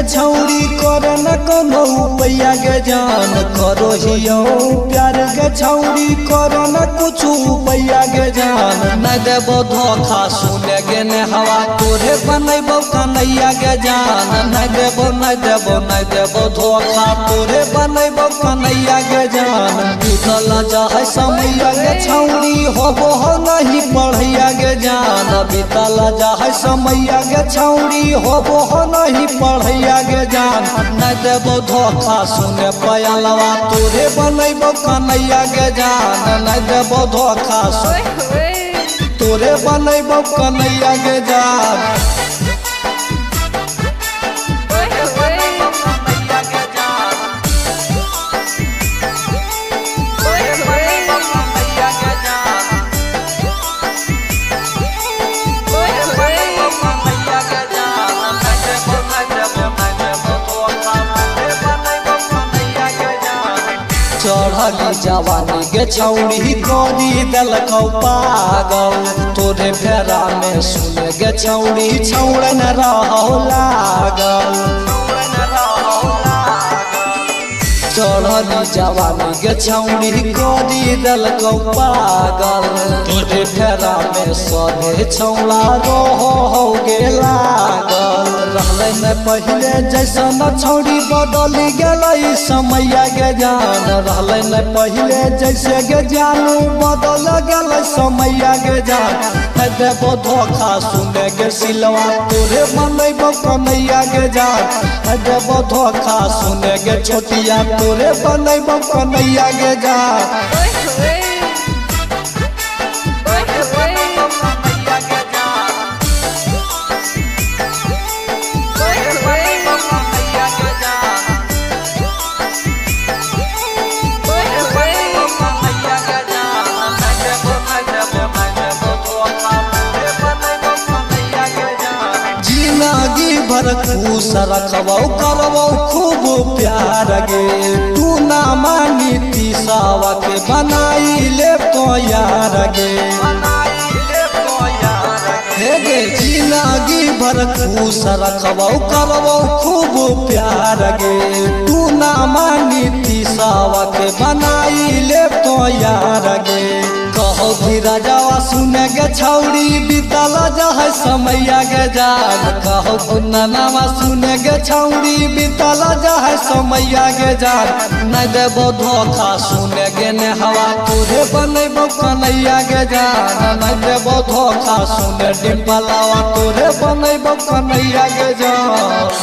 छौड़ी कर न कोनो पैया गे जान करो हियो प्यार गे छौड़ी कर न कुछ पैया गे जान न देबो धोखा सुने गे ने हवा तोरे बनैबो कन्हैया गे जान न देबो धोखा तोरे बनैबो कन्हैया गे जान बीतल जाय समय गे छौड़ी होबो हो नहीं पढ़ैया गे जान बीतल जाय समय गे छौड़ी होबो हो नहीं पढ़ैया गे जान न देबो धोखा सुने पयलवा तोरे बनैबो कन्हैया गे जान न देबो धोखा तोरे बनैबो कन्हैया गे जान चढ़ली जवानी गे छौड़ी करी देलकौ पागल तोरे फेरा में सुने गे छौड़ी छौड़ न रहो लागल चढ़ली जवानी गे छौड़ी करी देलकौ पागल तोरे फेरा में सधे छौड़ा रहो गे लागल रहले न पहिले जैसन छौड़ी बदल गेलै समय गे जान रहले न पहिले जैसे गे जानू बदल गेलै समय गे जान न देबो धोखा सुने गे सिलवा तोरे बनैबो कन्हैया गे जान न देबो धोखा सुने गे छोटिया तोरे बनैबो कन्हैया गे जान भर खुश रखबौ करबौ खूब प्यार गे तू ना मानी तीसावा के बनाई ले तो यार गे हे गे जिंदगी भर खुश रखबौ करबौ खूब प्यार गे तू ना मानी तीसावा के बनाई ले तो यार गे कहो धीरा जावा सुने गे छौड़ी बीतल जाय समय गे जान कहो गुननामा सुने गे छौड़ी बीतल जाय समय गे जान न देबो धोखा सुने गे ने हवा तोरे बनैबो कन्हैया गे जान न देबो धोखा सुने डिम्पलवा तोरे बनैबो कन्हैया गे जान।